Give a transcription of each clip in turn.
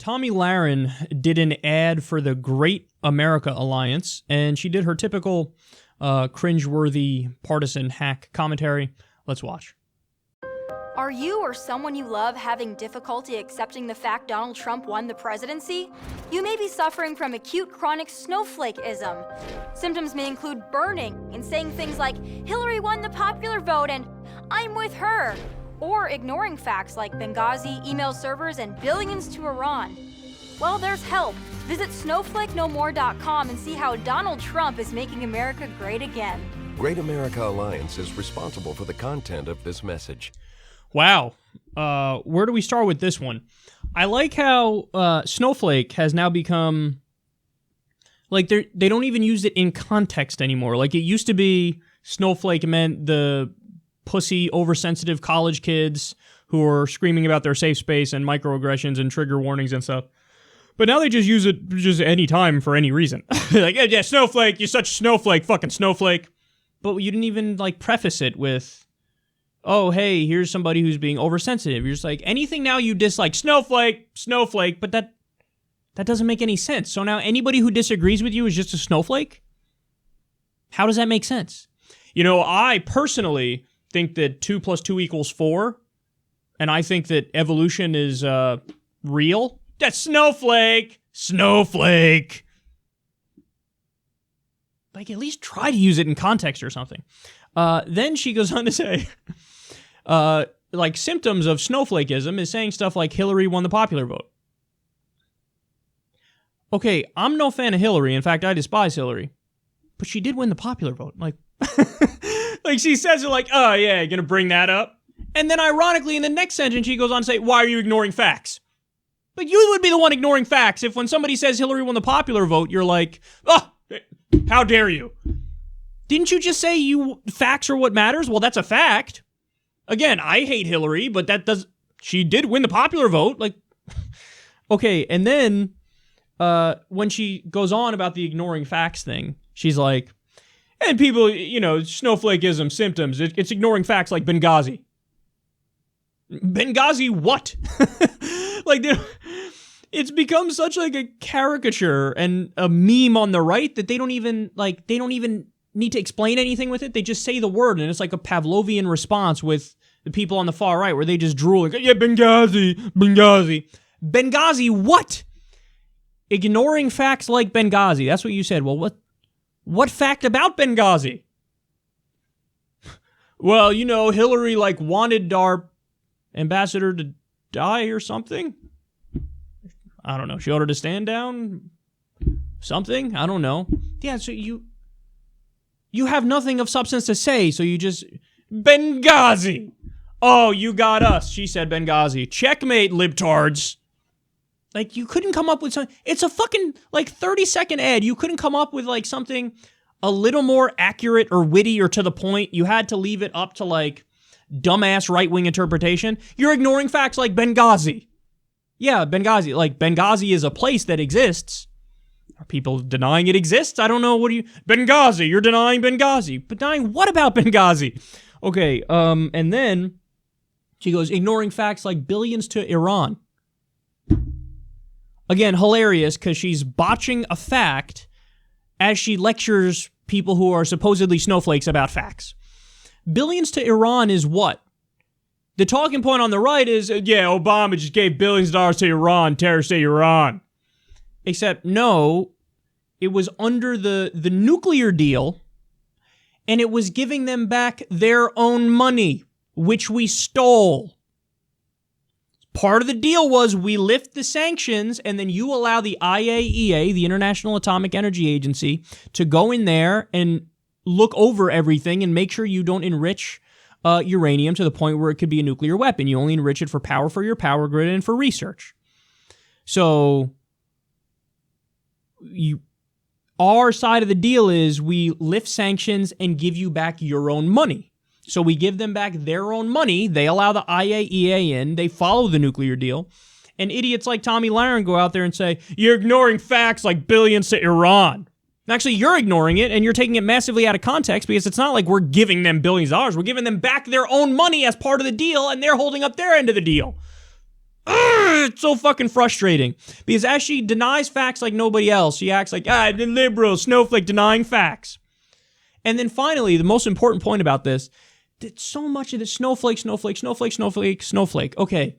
Tomi Lahren did an ad for the Great America Alliance, and she did her typical cringeworthy partisan hack commentary. Let's watch. Are you or someone you love having difficulty accepting the fact Donald Trump won the presidency? You may be suffering from acute chronic snowflakeism. Symptoms may include burning and saying things like, Hillary won the popular vote and I'm with her, or ignoring facts like Benghazi, email servers, and billions to Iran. Well, there's help. Visit snowflakenomore.com and see how Donald Trump is making America great again. Great America Alliance is responsible for the content of this message. Wow. Where do we start with this one? I like how Snowflake has now become, like, they don't even use it in context anymore. Like, it used to be Snowflake meant the pussy, oversensitive college kids who are screaming about their safe space and microaggressions and trigger warnings and stuff. But now they just use it just any time for any reason. Like, yeah, Snowflake, you're such a snowflake, fucking snowflake. But you didn't even, like, preface it with, oh, hey, here's somebody who's being oversensitive. You're just like, anything now you dislike, snowflake, but that doesn't make any sense. So now anybody who disagrees with you is just a snowflake? How does that make sense? You know, I personally think that 2 + 2 = 4, and I think that evolution is real. That's snowflake! Like, at least try to use it in context or something. Then she goes on to say, like, symptoms of snowflakeism is saying stuff like Hillary won the popular vote. Okay, I'm no fan of Hillary. In fact, I despise Hillary. But she did win the popular vote. Like, like, she says it like, oh, yeah, you're going to bring that up? And then, ironically, in the next sentence, she goes on to say, why are you ignoring facts? But you would be the one ignoring facts if when somebody says Hillary won the popular vote, you're like, oh, how dare you? Didn't you just say facts are what matters? Well, that's a fact. Again, I hate Hillary, but she did win the popular vote. Like, okay, and then when she goes on about the ignoring facts thing, she's like, and people, you know, snowflakeism symptoms, it's ignoring facts like Benghazi. Benghazi what? Like, it's become such like a caricature and a meme on the right that they don't even need to explain anything with it. They just say the word, and it's like a Pavlovian response with the people on the far right where they just drool like, yeah, Benghazi. Benghazi what? Ignoring facts like Benghazi. That's what you said. Well, what fact about Benghazi? Well, you know, Hillary, like, wanted our ambassador to die or something. I don't know. She ordered to stand down? Something? I don't know. Yeah, so you have nothing of substance to say, so you just... Benghazi! Oh, you got us. She said Benghazi. Checkmate, libtards. Like, you couldn't come up with something... It's a fucking, like, 30-second ad. You couldn't come up with, like, something a little more accurate or witty or to the point. You had to leave it up to, like, dumbass right-wing interpretation. You're ignoring facts like Benghazi. Yeah, Benghazi. Like, Benghazi is a place that exists. Are people denying it exists? I don't know. Benghazi, you're denying Benghazi. But denying what about Benghazi? Okay, and then she goes, ignoring facts like billions to Iran. Again, hilarious, because she's botching a fact as she lectures people who are supposedly snowflakes about facts. Billions to Iran is what? The talking point on the right is, yeah, Obama just gave billions of dollars to Iran, terrorist state Iran. Except, no, it was under the nuclear deal, and it was giving them back their own money, which we stole. Part of the deal was we lift the sanctions, and then you allow the IAEA, the International Atomic Energy Agency, to go in there and look over everything and make sure you don't enrich uranium to the point where it could be a nuclear weapon. You only enrich it for your power grid and for research. So our side of the deal is we lift sanctions and give you back your own money. So we give them back their own money. They allow the IAEA in. They follow the nuclear deal. And idiots like Tomi Lahren go out there and say, you're ignoring facts like billions to Iran. Actually, you're ignoring it, and you're taking it massively out of context because it's not like we're giving them billions of dollars. We're giving them back their own money as part of the deal, and they're holding up their end of the deal. It's so fucking frustrating. Because as she denies facts like nobody else, she acts like, the liberal, snowflake, denying facts. And then finally, the most important point about this, that so much of this snowflake. Okay.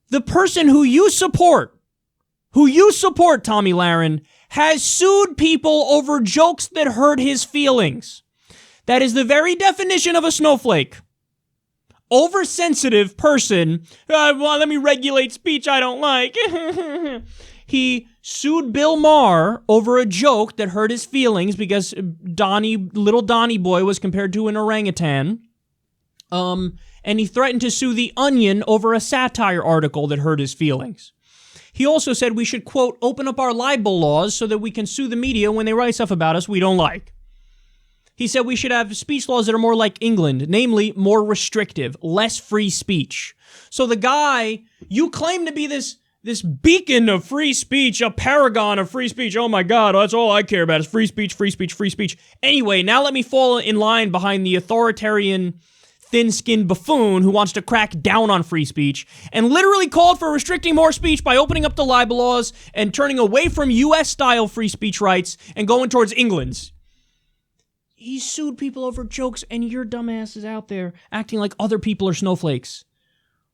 The person who you support, Tomi Lahren, has sued people over jokes that hurt his feelings. That is the very definition of a snowflake. Oversensitive person, let me regulate speech I don't like. He sued Bill Maher over a joke that hurt his feelings because little Donnie boy was compared to an orangutan. And he threatened to sue The Onion over a satire article that hurt his feelings. He also said we should, quote, open up our libel laws so that we can sue the media when they write stuff about us we don't like. He said we should have speech laws that are more like England, namely more restrictive, less free speech. So the guy, you claim to be this beacon of free speech, a paragon of free speech. Oh my God, that's all I care about is free speech, free speech, free speech. Anyway, now let me fall in line behind the authoritarian, thin-skinned buffoon who wants to crack down on free speech and literally called for restricting more speech by opening up the libel laws and turning away from US-style free speech rights and going towards England's. He sued people over jokes, and your dumbass is out there acting like other people are snowflakes.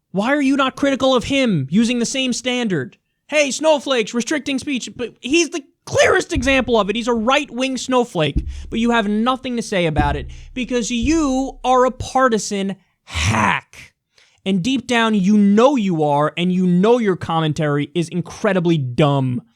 Why are you not critical of him using the same standard? Hey, snowflakes, restricting speech. But he's the clearest example of it. He's a right-wing snowflake. But you have nothing to say about it because you are a partisan hack. And deep down, you know you are, and you know your commentary is incredibly dumb.